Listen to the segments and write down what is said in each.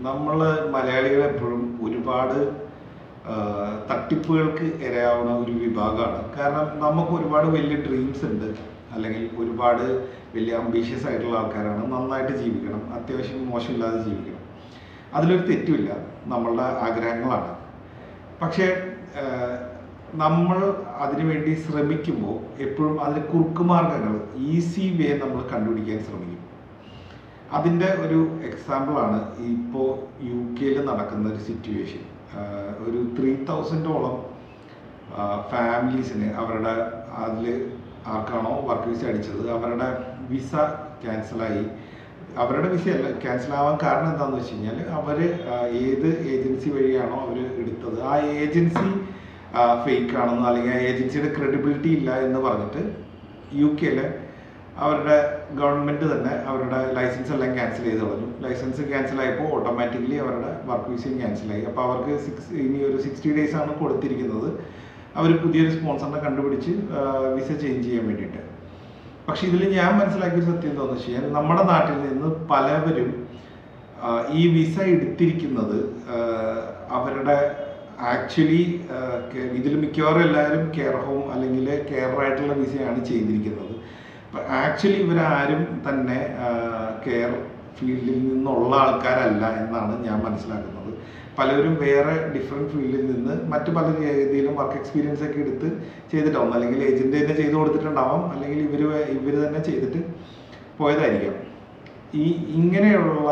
നമ്മൾ മലയാളികൾ എപ്പോഴും ഒരുപാട് തട്ടിപ്പുകൾക്ക് ഇരയാവുന്ന ഒരു വിഭാഗമാണ്. കാരണം നമുക്ക് ഒരുപാട് വലിയ ഡ്രീംസ് ഉണ്ട്, അല്ലെങ്കിൽ ഒരുപാട് വലിയ അംബീഷ്യസ് ആയിട്ടുള്ള ആൾക്കാരാണ്. നന്നായിട്ട് ജീവിക്കണം, അത്യാവശ്യം മോശമില്ലാതെ ജീവിക്കണം, അതിലൊരു തെറ്റുമില്ല, നമ്മളുടെ ആഗ്രഹങ്ങളാണ്. പക്ഷേ നമ്മൾ അതിനുവേണ്ടി ശ്രമിക്കുമ്പോൾ എപ്പോഴും അതിന് കുറുക്കുമാർഗ്ഗങ്ങൾ, ഈസി വേ നമ്മൾ കണ്ടുപിടിക്കാൻ ശ്രമിക്കും. അതിൻ്റെ ഒരു എക്സാമ്പിളാണ് ഇപ്പോൾ UK നടക്കുന്ന ഒരു സിറ്റുവേഷൻ. ഒരു 3000ഓളം ഫാമിലീസിന് അവരുടെ അതിൽ ആർക്കാണോ വർക്ക് വിസ അടിച്ചത് അവരുടെ വിസ ക്യാൻസലായി. അവരുടെ വിസയല്ല ക്യാൻസലാവാൻ കാരണം എന്താണെന്ന് വെച്ച് കഴിഞ്ഞാൽ അവർ ഏത് ഏജൻസി വഴിയാണോ അവർ എടുത്തത് ആ ഏജൻസി ഫേക്ക് ആണെന്നോ അല്ലെങ്കിൽ ആ ഏജൻസിയുടെ ക്രെഡിബിലിറ്റി ഇല്ല എന്ന് പറഞ്ഞിട്ട് UK അവരുടെ ഗവൺമെൻറ് തന്നെ അവരുടെ ലൈസൻസ് എല്ലാം ക്യാൻസൽ ചെയ്ത് കളഞ്ഞു. ലൈസൻസ് ക്യാൻസൽ ആയപ്പോൾ ഓട്ടോമാറ്റിക്കലി അവരുടെ വർക്ക് വിസയും ക്യാൻസലായി. അപ്പോൾ അവർക്ക് ഇനി ഒരു 60 days ആണ് കൊടുത്തിരിക്കുന്നത്. അവർ പുതിയൊരു സ്പോൺസറിനെ കണ്ടുപിടിച്ച് വിസ ചേഞ്ച് ചെയ്യാൻ വേണ്ടിയിട്ട്. പക്ഷെ ഇതിൽ ഞാൻ മനസ്സിലാക്കിയ സത്യം എന്താണെന്ന് വെച്ച് കഴിഞ്ഞാൽ നമ്മുടെ നാട്ടിൽ നിന്ന് പലവരും ഈ വിസ എടുത്തിരിക്കുന്നത് അവരുടെ ആക്ച്വലി ഇതിൽ മിക്കവാറും എല്ലാവരും കെയർ ഹോം അല്ലെങ്കിൽ കെയറായിട്ടുള്ള വിസയാണ് ചെയ്തിരിക്കുന്നത്. ആക്ച്വലി ഇവരാരും തന്നെ കെയർ ഫീൽഡിൽ നിന്നുള്ള ആൾക്കാരല്ല എന്നാണ് ഞാൻ മനസ്സിലാക്കുന്നത്. പലരും വേറെ ഡിഫറെൻറ്റ് ഫീൽഡിൽ നിന്ന് മറ്റു പല രീതിയിലും വർക്ക് എക്സ്പീരിയൻസ് ഒക്കെ എടുത്ത് ചെയ്തിട്ടാവും, അല്ലെങ്കിൽ ഏജൻറ്റ് തന്നെ ചെയ്ത് കൊടുത്തിട്ടുണ്ടാവാം, അല്ലെങ്കിൽ ഇവർ തന്നെ ചെയ്തിട്ട് പോയതായിരിക്കാം. ഇങ്ങനെയുള്ള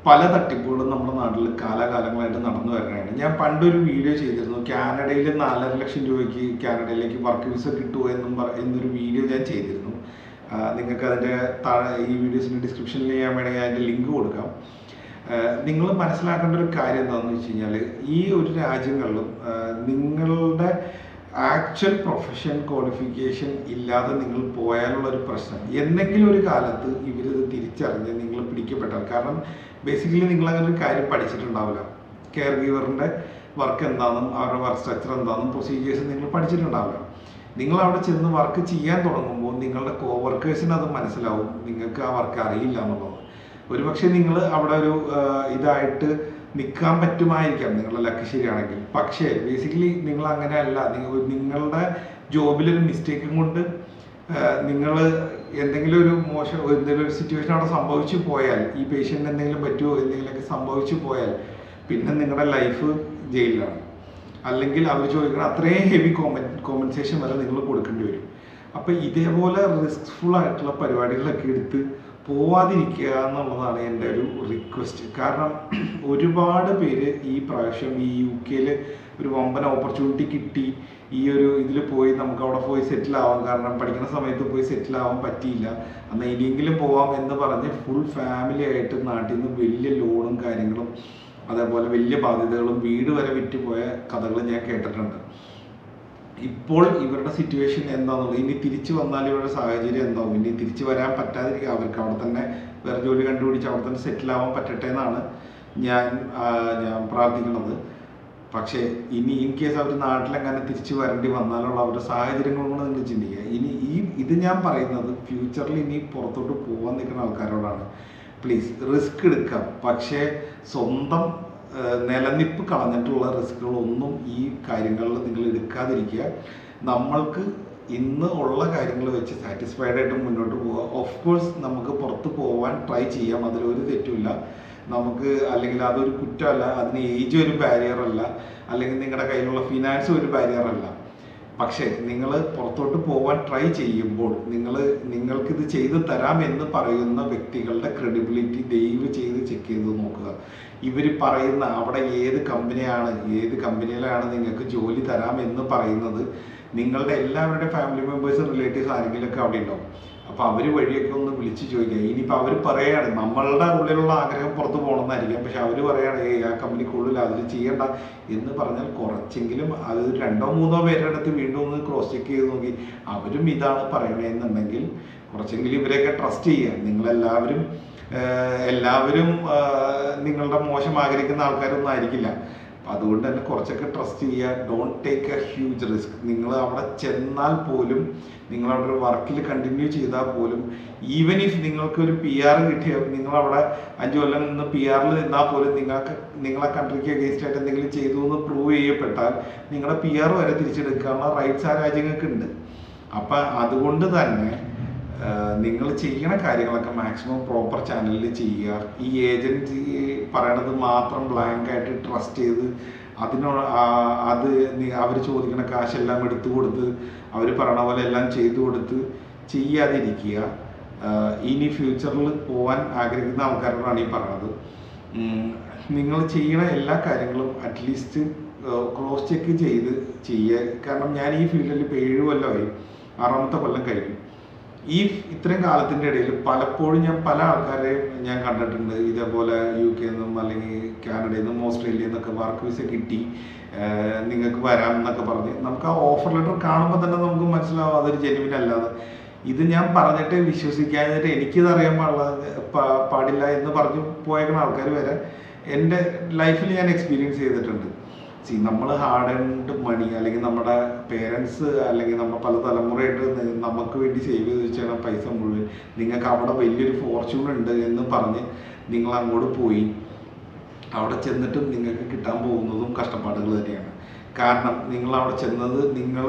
പല തട്ടിപ്പുകളും നമ്മുടെ നാട്ടിൽ കാലാകാലങ്ങളായിട്ട് നടന്നു വരുന്നതാണ്. ഞാൻ പണ്ടൊരു വീഡിയോ ചെയ്തിരുന്നു, കാനഡയിൽ 4.5 ലക്ഷം രൂപയ്ക്ക് കാനഡയിലേക്ക് വർക്ക് വിസ കിട്ടുമോ എന്നൊരു വീഡിയോ ഞാൻ ചെയ്തിരുന്നു. നിങ്ങൾക്ക് അതിൻ്റെ താഴെ ഈ വീഡിയോസിൻ്റെ ഡിസ്ക്രിപ്ഷനിൽ ഞാൻ വേണമെങ്കിൽ അതിൻ്റെ ലിങ്ക് കൊടുക്കാം. നിങ്ങൾ മനസ്സിലാക്കേണ്ട ഒരു കാര്യം എന്താണെന്ന് വെച്ച് കഴിഞ്ഞാൽ ഈ ഒരു രാജ്യങ്ങളിലും നിങ്ങളുടെ ആക്ച്വൽ പ്രൊഫഷൻ ക്വാളിഫിക്കേഷൻ ഇല്ലാതെ നിങ്ങൾ പോയാലുള്ളൊരു പ്രശ്നം എന്തെങ്കിലും ഒരു കാലത്ത് ഇവരിത് തിരിച്ചറിഞ്ഞ് നിങ്ങൾ പിടിക്കപ്പെട്ടാൽ, കാരണം ബേസിക്കലി നിങ്ങളങ്ങനെ ഒരു കാര്യം പഠിച്ചിട്ടുണ്ടാവില്ല. കെയർ ഗീവറിൻ്റെ വർക്ക് എന്താണെന്നും അവരുടെ വർക്ക് സ്ട്രക്ചർ എന്താണെന്നും പ്രൊസീജിയേഴ്സ് നിങ്ങൾ പഠിച്ചിട്ടുണ്ടാവില്ല. നിങ്ങൾ അവിടെ ചെന്ന് വർക്ക് ചെയ്യാൻ തുടങ്ങുമ്പോൾ നിങ്ങളുടെ കോവർക്കേഴ്സിന് അത് മനസ്സിലാവും നിങ്ങൾക്ക് ആ വർക്ക് അറിയില്ല എന്നുള്ളത്. ഒരുപക്ഷെ നിങ്ങൾ അവിടെ ഒരു ഇതായിട്ട് നിൽക്കാൻ പറ്റുമായിരിക്കാം നിങ്ങളുടെ ലക്ക് ശരിയാണെങ്കിൽ. പക്ഷേ ബേസിക്കലി നിങ്ങൾ അങ്ങനെയല്ല. നിങ്ങളുടെ ജോബിലൊരു മിസ്റ്റേക്കും കൊണ്ട് നിങ്ങൾ എന്തെങ്കിലും ഒരു എന്തെങ്കിലും ഒരു സിറ്റുവേഷൻ അവിടെ സംഭവിച്ചു പോയാൽ, ഈ പേഷ്യൻറ്റിന് എന്തെങ്കിലും പറ്റുമോ എന്തെങ്കിലുമൊക്കെ സംഭവിച്ചു പോയാൽ പിന്നെ നിങ്ങളുടെ ലൈഫ് ജയിലിലാണ്. അല്ലെങ്കിൽ അവർ ചോദിക്കണം അത്രയും ഹെവി കോമ്പൻസേഷൻ വരെ നിങ്ങൾ കൊടുക്കേണ്ടി വരും. അപ്പോൾ ഇതേപോലെ റിസ്ക്ഫുൾ ആയിട്ടുള്ള പരിപാടികളൊക്കെ എടുത്ത് പോവാതിരിക്കുക എന്നുള്ളതാണ് എൻ്റെ ഒരു റിക്വസ്റ്റ്. കാരണം ഒരുപാട് പേര് ഈ പ്രാവശ്യം ഈ UK ഒരു വമ്പൻ ഓപ്പർച്യൂണിറ്റി കിട്ടി, ഈ ഒരു ഇതിൽ പോയി നമുക്ക് അവിടെ പോയി സെറ്റിൽ ആവാം, കാരണം പഠിക്കുന്ന സമയത്ത് പോയി സെറ്റിൽ ആവാൻ പറ്റിയില്ല, എന്നാൽ ഇനിയെങ്കിലും പോവാം എന്ന് പറഞ്ഞ് ഫുൾ ഫാമിലി ആയിട്ട് നാട്ടിൽ നിന്ന് വലിയ ലോണും കാര്യങ്ങളും അതേപോലെ വലിയ ബാധ്യതകളും വീട് വരെ വിറ്റുപോയ കഥകൾ ഞാൻ കേട്ടിട്ടുണ്ട്. ഇപ്പോൾ ഇവരുടെ സിറ്റുവേഷൻ എന്താണെന്നുള്ളത്, ഇനി തിരിച്ചു വന്നാൽ ഇവരുടെ സാഹചര്യം എന്താവും, ഇനി തിരിച്ചു വരാൻ പറ്റാതിരിക്കുക, അവർക്ക് അവിടെ തന്നെ വേറെ ജോലി കണ്ടുപിടിച്ച് അവിടെ തന്നെ സെറ്റിൽ ആവാൻ പറ്റട്ടെ എന്നാണ് ഞാൻ പ്രാർത്ഥിക്കുന്നത്. പക്ഷേ ഇനി ഇൻ കേസ് അവർ നാട്ടിലെങ്ങനെ തിരിച്ചു വരേണ്ടി വന്നാലുള്ള അവരുടെ സാഹചര്യങ്ങളും കൂടെ നിങ്ങൾ ചിന്തിക്കുക. ഇനി ഇത് ഞാൻ പറയുന്നത് ഫ്യൂച്ചറിൽ ഇനി പുറത്തോട്ട് പോകാൻ നിൽക്കുന്ന ആൾക്കാരോടാണ്. പ്ലീസ് റിസ്ക് എടുക്കാം, പക്ഷേ സ്വന്തം നിലനിൽപ്പ് കളഞ്ഞിട്ടുള്ള റിസ്കുകളൊന്നും ഈ കാര്യങ്ങളിൽ നിങ്ങൾ എടുക്കാതിരിക്കുക. നമ്മൾക്ക് ഇന്ന് ഉള്ള കാര്യങ്ങൾ വെച്ച് സാറ്റിസ്ഫൈഡ് ആയിട്ട് മുന്നോട്ട് പോവുക. ഓഫ് കോഴ്സ് നമുക്ക് പുറത്ത് പോകാൻ ട്രൈ ചെയ്യാം, അതിലൊരു തെറ്റുമില്ല നമുക്ക്. അല്ലെങ്കിൽ അതൊരു കുറ്റമല്ല, അതിന് ഏജ് ഒരു ബാരിയറല്ല, അല്ലെങ്കിൽ നിങ്ങളുടെ കയ്യിലുള്ള ഫിനാൻസ് ഒരു ബാരിയറല്ല. പക്ഷേ നിങ്ങൾ പുറത്തോട്ട് പോകാൻ ട്രൈ ചെയ്യുമ്പോൾ നിങ്ങൾക്കിത് ചെയ്തു തരാം എന്ന് പറയുന്ന വ്യക്തികളുടെ ക്രെഡിബിലിറ്റി ദയവ് ചെയ്ത് ചെക്ക് ചെയ്ത് നോക്കുക. ഇവർ പറയുന്ന അവിടെ ഏത് കമ്പനിയിലാണ് നിങ്ങൾക്ക് ജോലി തരാം എന്ന് പറയുന്നത്, നിങ്ങളുടെ എല്ലാവരുടെ ഫാമിലി മെമ്പേഴ്സ് റിലേറ്റീവ്സ് ആരെങ്കിലുമൊക്കെ അവിടെ ഉണ്ടാവും. അപ്പോൾ അവർ വഴിയൊക്കെ ഒന്ന് വിളിച്ച് ചോദിക്കുക. ഇനിയിപ്പോൾ അവർ പറയുകയാണ് നമ്മളുടെ ഉള്ളിലുള്ള ആഗ്രഹം പുറത്ത് പോകണമെന്നായിരിക്കാം, പക്ഷെ അവർ പറയുകയാണ് ആ കമ്പനി കൂടുതൽ അതിൽ ചെയ്യണ്ട എന്ന് പറഞ്ഞാൽ കുറച്ചെങ്കിലും അത് 2-3 പേരുടെ അടുത്ത് വീണ്ടും ഒന്ന് ക്രോസ് ചെക്ക് ചെയ്ത് നോക്കി അവരും ഇതാണ് പറയണതെന്നുണ്ടെങ്കിൽ കുറച്ചെങ്കിലും ഇവരെയൊക്കെ ട്രസ്റ്റ് ചെയ്യുക. എല്ലാവരും നിങ്ങളുടെ മോശം ആഗ്രഹിക്കുന്ന ആൾക്കാരൊന്നും ആയിരിക്കില്ല. അതുകൊണ്ട് തന്നെ കുറച്ചൊക്കെ ട്രസ്റ്റ് ചെയ്യുക. Don't take A huge risk. നിങ്ങൾ അവിടെ ചെന്നാൽ പോലും, നിങ്ങൾ അവിടെ ഒരു വർക്കിൽ കണ്ടിന്യൂ ചെയ്താൽ പോലും, ഈവൻ ഇഫ് നിങ്ങൾക്ക് ഒരു PR കിട്ടിയ, നിങ്ങളവിടെ 5 കൊല്ലം നിന്ന് PR നിന്നാൽ പോലും നിങ്ങളെ കൺട്രിക്ക് അഗേൻസ്റ്റ് ആയിട്ട് എന്തെങ്കിലും ചെയ്തു എന്ന് പ്രൂവ് ചെയ്യപ്പെട്ടാൽ നിങ്ങളുടെ PR വരെ തിരിച്ചെടുക്കാനുള്ള റൈറ്റ്സ് ആ രാജ്യങ്ങൾക്ക് ഉണ്ട്. അപ്പം അതുകൊണ്ട് തന്നെ നിങ്ങൾ ചെയ്യണ കാര്യങ്ങളൊക്കെ മാക്സിമം പ്രോപ്പർ ചാനലിൽ ചെയ്യുക. ഈ ഏജൻസി പറയണത് മാത്രം ബ്ലാങ്ക് ആയിട്ട് ട്രസ്റ്റ് ചെയ്ത് അത് അവർ ചോദിക്കുന്ന കാശെല്ലാം എടുത്തു കൊടുത്ത് അവർ പറയണ പോലെ എല്ലാം ചെയ്തു കൊടുത്ത് ചെയ്യാതിരിക്കുക. ഇനി ഫ്യൂച്ചറിൽ പോകാൻ ആഗ്രഹിക്കുന്ന ആൾക്കാരോടാണ് ഈ പറയണത്. നിങ്ങൾ ചെയ്യണ എല്ലാ കാര്യങ്ങളും അറ്റ്ലീസ്റ്റ് ക്രോസ് ചെക്ക് ചെയ്ത് ചെയ്യുക. കാരണം ഞാൻ ഈ ഫീൽഡിൽ ഇപ്പോൾ 7 കൊല്ലമായി, 6ാമത്തെ കൊല്ലം കഴിഞ്ഞു. ഇത്രയും കാലത്തിൻ്റെ ഇടയിൽ പലപ്പോഴും ഞാൻ പല ആൾക്കാരെയും ഞാൻ കണ്ടിട്ടുണ്ട്. ഇതേപോലെ UK നിന്നും അല്ലെങ്കിൽ കാനഡയിൽ നിന്നും ഓസ്ട്രേലിയയിൽ നിന്നൊക്കെ വർക്ക് വിസ കിട്ടി, നിങ്ങൾക്ക് വരാം എന്നൊക്കെ പറഞ്ഞ് നമുക്ക് ആ ഓഫർ ലെറ്റർ കാണുമ്പോൾ തന്നെ നമുക്ക് മനസ്സിലാവും അതൊരു ജെന്യുവിൻ അല്ലാതെ. ഇത് ഞാൻ പറഞ്ഞിട്ട് വിശ്വസിക്കാനായിട്ട് എനിക്കിത് അറിയാൻ പാടില്ല എന്ന് പറഞ്ഞ് പോയേക്കുന്ന ആൾക്കാർ വരെ എൻ്റെ ലൈഫിൽ ഞാൻ എക്സ്പീരിയൻസ് ചെയ്തിട്ടുണ്ട്. നമ്മൾ ഹാർഡ് ഏൺഡ് മണി, അല്ലെങ്കിൽ നമ്മുടെ പേരൻസ് അല്ലെങ്കിൽ നമ്മൾ പല തലമുറയായിട്ട് നമുക്ക് വേണ്ടി സേവ് ചെയ്ത് വെച്ചാൽ പൈസ മുഴുവൻ നിങ്ങൾക്ക് അവിടെ വലിയൊരു ഫോർച്യൂൺ ഉണ്ട് എന്ന് പറഞ്ഞ് നിങ്ങൾ അങ്ങോട്ട് പോയി അവിടെ ചെന്നിട്ടും നിങ്ങൾക്ക് കിട്ടാൻ പോകുന്നതും കഷ്ടപ്പാടുകൾ തന്നെയാണ്. കാരണം നിങ്ങൾ അവിടെ ചെന്നത്, നിങ്ങൾ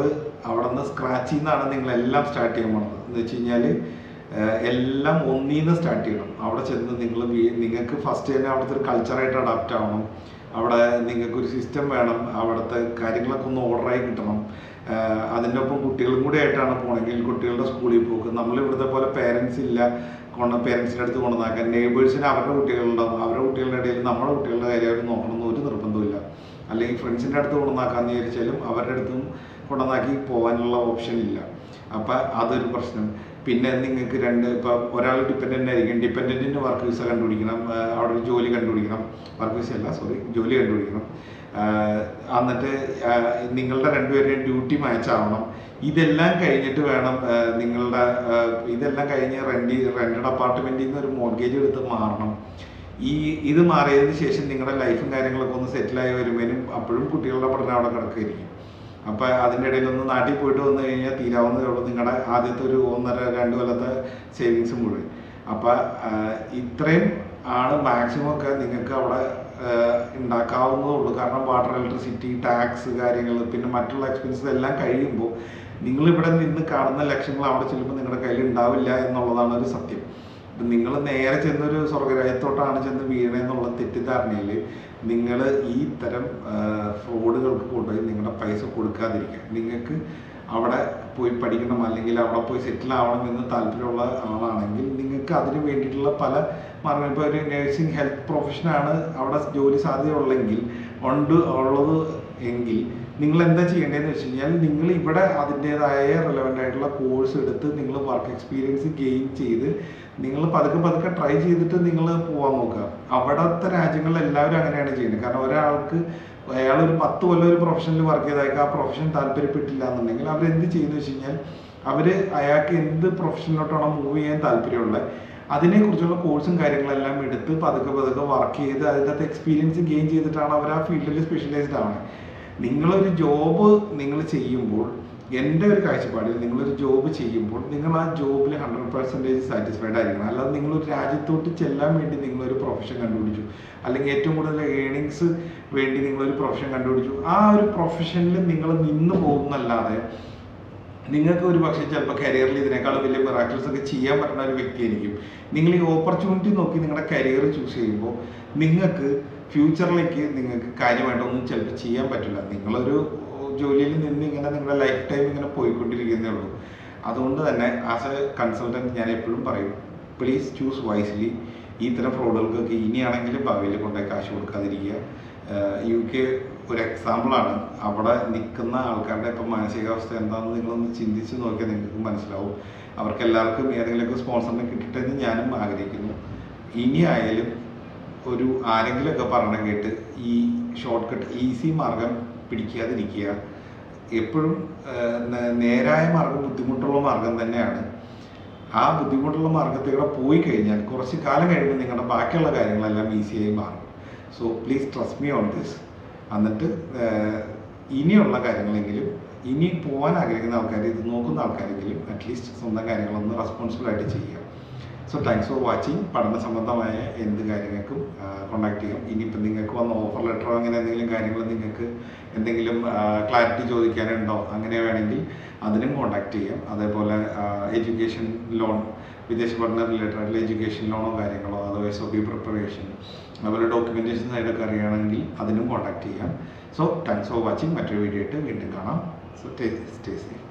അവിടെ നിന്ന് സ്ക്രാച്ചിൽ നിന്നാണ് നിങ്ങളെല്ലാം സ്റ്റാർട്ട് ചെയ്യാൻ പോകുന്നത്. എന്ന് വെച്ച് കഴിഞ്ഞാൽ എല്ലാം ഒന്നീന്ന് സ്റ്റാർട്ട് ചെയ്യണം. അവിടെ ചെന്ന് നിങ്ങൾക്ക് ഫസ്റ്റ് തന്നെ അവിടുത്തെ ഒരു കൾച്ചറായിട്ട് അഡാപ്റ്റ് ആവണം. അവിടെ നിങ്ങൾക്കൊരു സിസ്റ്റം വേണം. അവിടുത്തെ കാര്യങ്ങളൊക്കെ ഒന്ന് ഓർഡറായി കിട്ടണം. അതിൻ്റെ ഒപ്പം കുട്ടികളും കൂടെ ആയിട്ടാണ് പോകണമെങ്കിൽ കുട്ടികളുടെ സ്കൂളിൽ പോക്ക്. നമ്മളിവിടുത്തെ പോലെ പേരൻസ് ഇല്ല, പേരൻസിൻ്റെ അടുത്ത് കൊണ്ടുവന്നാക്കാൻ. നെയ്ബേഴ്സിന് അവരുടെ കുട്ടികളുണ്ടാവും, അവരുടെ കുട്ടികളുടെ ഇടയിൽ നമ്മുടെ കുട്ടികളുടെ കാര്യം അവർ നോക്കണമെന്ന് ഒരു നിർബന്ധമില്ല. അല്ലെങ്കിൽ ഫ്രണ്ട്സിൻ്റെ അടുത്ത് കൊണ്ടുവന്നാക്കാന്ന് വിചാരിച്ചാലും അവരുടെ അടുത്തും കൊണ്ടുവന്നാക്കി പോകാനുള്ള ഓപ്ഷൻ ഇല്ല. അപ്പം അതൊരു പ്രശ്നം. പിന്നെ നിങ്ങൾക്ക് ഇപ്പോൾ ഒരാൾ ഡിപ്പെൻഡൻ്റ് ആയിരിക്കും, ഡിപ്പെൻഡൻറ്റിന് വർക്ക് വിസ കണ്ടുപിടിക്കണം, അവിടെ ഒരു ജോലി കണ്ടുപിടിക്കണം, വർക്ക് വിസ അല്ല ജോലി കണ്ടുപിടിക്കണം. എന്നിട്ട് നിങ്ങളുടെ രണ്ടുപേരുടെയും ഡ്യൂട്ടി മാച്ച് ആവണം. ഇതെല്ലാം കഴിഞ്ഞിട്ട് വേണം ഇതെല്ലാം കഴിഞ്ഞ് റെൻറ്റഡ് അപ്പാർട്ട്മെൻറ്റിൽ നിന്ന് ഒരു മോർഗേജ് എടുത്ത് മാറണം. ഇത് മാറിയതിന് ശേഷം നിങ്ങളുടെ ലൈഫും കാര്യങ്ങളൊക്കെ ഒന്ന് സെറ്റിലായി വരുമ്പോഴും അപ്പോഴും കുട്ടികളുടെ പഠനം അവിടെ കിടക്കുകയായിരിക്കും. അപ്പം അതിൻ്റെ ഇടയിൽ ഒന്ന് നാട്ടിൽ പോയിട്ട് വന്നു കഴിഞ്ഞാൽ തീരാവുന്നതേ ഉള്ളൂ നിങ്ങളുടെ ആദ്യത്തെ ഒരു 1.5-2 കൊല്ലത്തെ സേവിങ്സ് മുഴുവൻ. അപ്പം ഇത്രയും ആണ് മാക്സിമം ഒക്കെ നിങ്ങൾക്ക് അവിടെ ഉണ്ടാക്കാവുന്നതേ ഉള്ളൂ. കാരണം വാട്ടർ, ഇലക്ട്രിസിറ്റി, ടാക്സ് കാര്യങ്ങൾ, പിന്നെ മറ്റുള്ള എക്സ്പെൻസസ് എല്ലാം കഴിയുമ്പോൾ നിങ്ങളിവിടെ നിന്ന് കാണുന്ന ലക്ഷ്യങ്ങൾ അവിടെ ചെല്ലുമ്പോൾ നിങ്ങളുടെ കയ്യിൽ ഉണ്ടാവില്ല എന്നുള്ളതാണ് ഒരു സത്യം. അപ്പം നിങ്ങൾ നേരെ ചെന്നൊരു സ്വർഗരാജ്യത്തോട്ടാണ് ചെന്ന് വീഴണമെന്നുള്ള തെറ്റിദ്ധാരണയിൽ നിങ്ങൾ ഈ തരം ഫ്രോഡുകൾക്ക് കൊണ്ടുപോയി നിങ്ങളുടെ പൈസ കൊടുക്കാതിരിക്കുക. നിങ്ങൾക്ക് അവിടെ പോയി പഠിക്കണം അല്ലെങ്കിൽ അവിടെ പോയി സെറ്റിൽ ആവണമെന്ന് താല്പര്യമുള്ള ആളാണെങ്കിൽ നിങ്ങൾക്ക് അതിന് വേണ്ടിയിട്ടുള്ള പല മാർഗ്ഗം. ഇപ്പോൾ ഒരു നഴ്സിംഗ് ഹെൽത്ത് പ്രൊഫഷനാണ് അവിടെ ജോലി സാധ്യതയുള്ളെങ്കിൽ ഉള്ളത് എങ്കിൽ നിങ്ങൾ എന്താ ചെയ്യേണ്ടതെന്ന് വെച്ച് കഴിഞ്ഞാൽ നിങ്ങൾ ഇവിടെ അതിൻ്റേതായ റെലവൻ്റ് ആയിട്ടുള്ള കോഴ്സ് എടുത്ത് നിങ്ങൾ വർക്ക് എക്സ്പീരിയൻസ് ഗെയിൻ ചെയ്ത് നിങ്ങൾ പതുക്കെ ട്രൈ ചെയ്തിട്ട് നിങ്ങൾ പോകാൻ നോക്കുക. അവിടുത്തെ രാജ്യങ്ങളിൽ എല്ലാവരും അങ്ങനെയാണ് ചെയ്യുന്നത്. കാരണം അയാളൊരു 10 കൊല്ലം ഒരു പ്രൊഫഷനിൽ വർക്ക് ചെയ്താൽ ആ പ്രൊഫഷൻ താല്പര്യപ്പെട്ടില്ല എന്നുണ്ടെങ്കിൽ അവരെന്ത് ചെയ്യുന്നു വെച്ച് കഴിഞ്ഞാൽ അയാൾക്ക് എന്ത് പ്രൊഫഷനിലോട്ടാണോ മൂവ് ചെയ്യാൻ താല്പര്യമുള്ളത് അതിനെക്കുറിച്ചുള്ള കോഴ്സും കാര്യങ്ങളെല്ലാം എടുത്ത് പതുക്കെ വർക്ക് ചെയ്ത് അതിൻ്റെ എക്സ്പീരിയൻസ് ഗെയിൻ ചെയ്തിട്ടാണ് അവർ ആ ഫീൽഡിൽ സ്പെഷ്യലൈസ്ഡ് ആവുന്നത്. നിങ്ങളൊരു ജോബ് നിങ്ങൾ ചെയ്യുമ്പോൾ, എൻ്റെ ഒരു കാഴ്ചപ്പാടിൽ നിങ്ങളൊരു ജോബ് ചെയ്യുമ്പോൾ നിങ്ങൾ ആ ജോബിൽ 100% സാറ്റിസ്ഫൈഡ് ആയിരിക്കണം. അല്ലാതെ നിങ്ങളൊരു രാജ്യത്തോട്ട് ചെല്ലാൻ വേണ്ടി നിങ്ങളൊരു പ്രൊഫഷൻ കണ്ടുപിടിച്ചു, അല്ലെങ്കിൽ ഏറ്റവും കൂടുതൽ ഏണിങ്സ് വേണ്ടി നിങ്ങളൊരു പ്രൊഫഷൻ കണ്ടുപിടിച്ചു, ആ ഒരു പ്രൊഫഷനിൽ നിങ്ങൾ നിന്ന് പോകുന്നല്ലാതെ നിങ്ങൾക്ക് ഒരു പക്ഷേ ചിലപ്പോൾ കരിയറിൽ ഇതിനേക്കാളും വലിയ മിറാക്കിൾസ് ഒക്കെ ചെയ്യാൻ പറ്റുന്ന ഒരു വ്യക്തിയായിരിക്കും. നിങ്ങൾ ഈ ഓപ്പർച്യൂണിറ്റി നോക്കി നിങ്ങളുടെ കരിയർ ചൂസ് ചെയ്യുമ്പോൾ നിങ്ങൾക്ക് ഫ്യൂച്ചറിലേക്ക് നിങ്ങൾക്ക് കാര്യമായിട്ടൊന്നും ചിലപ്പോൾ ചെയ്യാൻ പറ്റില്ല. നിങ്ങളൊരു ജോലിയിൽ നിന്ന് ഇങ്ങനെ നിങ്ങളുടെ ലൈഫ് ടൈം ഇങ്ങനെ പോയിക്കൊണ്ടിരിക്കുന്നേ ഉള്ളൂ. അതുകൊണ്ട് തന്നെ ആസ് എ കൺസൾട്ടൻറ്റ് ഞാൻ എപ്പോഴും പറയും, പ്ലീസ് ചൂസ് വൈസ്ലി. ഈ തരം ഫ്രോഡുകൾക്കൊക്കെ ഇനിയാണെങ്കിലും ഭാവിയിൽ കൊണ്ടുപോയി കാശ് കൊടുക്കാതിരിക്കുക. UK ഒരു എക്സാമ്പിളാണ്. അവിടെ നിൽക്കുന്ന ആൾക്കാരുടെ ഇപ്പം മാനസികാവസ്ഥ എന്താണെന്ന് നിങ്ങളൊന്ന് ചിന്തിച്ച് നോക്കിയാൽ നിങ്ങൾക്ക് മനസ്സിലാവും. അവർക്കെല്ലാവർക്കും ഏതെങ്കിലുമൊക്കെ സ്പോൺസറിനെ കിട്ടിയിട്ടെന്ന് ഞാനും ആഗ്രഹിക്കുന്നു. ഇനി ആയാലും ആരെങ്കിലുമൊക്കെ പറഞ്ഞ കേട്ട് ഈ ഷോർട്ട് കട്ട് ഈസി മാർഗം പിടിക്കാതിരിക്കുക. എപ്പോഴും നേരായ മാർഗം ബുദ്ധിമുട്ടുള്ള മാർഗം തന്നെയാണ്. ആ ബുദ്ധിമുട്ടുള്ള മാർഗത്തിലൂടെ പോയി കഴിഞ്ഞാൽ കുറച്ച് കാലം കഴിയുമ്പോൾ നിങ്ങളുടെ ബാക്കിയുള്ള കാര്യങ്ങളെല്ലാം ഈസിയായി മാറും. So please trust me on this. എന്നിട്ട് ഇനിയുള്ള കാര്യങ്ങളെങ്കിലും ഇനി പോകാൻ ആഗ്രഹിക്കുന്ന ആൾക്കാർ, ഇത് നോക്കുന്ന ആൾക്കാരെങ്കിലും അറ്റ്ലീസ്റ്റ് സ്വന്തം കാര്യങ്ങളൊന്ന് റെസ്പോൺസിബിളായിട്ട് ചെയ്യുക. So thanks for watching. പഠന സംബന്ധമായ എന്ത് കാര്യങ്ങൾക്കും കോൺടാക്ട് ചെയ്യാം. ഇനിയിപ്പോൾ നിങ്ങൾക്ക് വന്ന ഓഫർ ലെറ്ററോ അങ്ങനെ എന്തെങ്കിലും കാര്യങ്ങൾ നിങ്ങൾക്ക് എന്തെങ്കിലും ക്ലാരിറ്റി ചോദിക്കാനുണ്ടോ, അങ്ങനെ വേണമെങ്കിൽ അതിനും കോൺടാക്ട് ചെയ്യാം. അതേപോലെ എഡ്യൂക്കേഷൻ ലോൺ, വിദേശ പഠന റിലേറ്റഡ് ആയിട്ടുള്ള എഡ്യൂക്കേഷൻ ലോണോ കാര്യങ്ങളോ, അതോ SOP പ്രിപ്പറേഷൻ, അതുപോലെ ഡോക്യുമെൻറ്റേഷൻ സൈഡൊക്കെ അറിയുകയാണെങ്കിൽ അതിനും കോൺടാക്ട് ചെയ്യാം. So thanks for watching. മറ്റൊരു വീഡിയോ ആയിട്ട് വീണ്ടും കാണാം. So stay safe.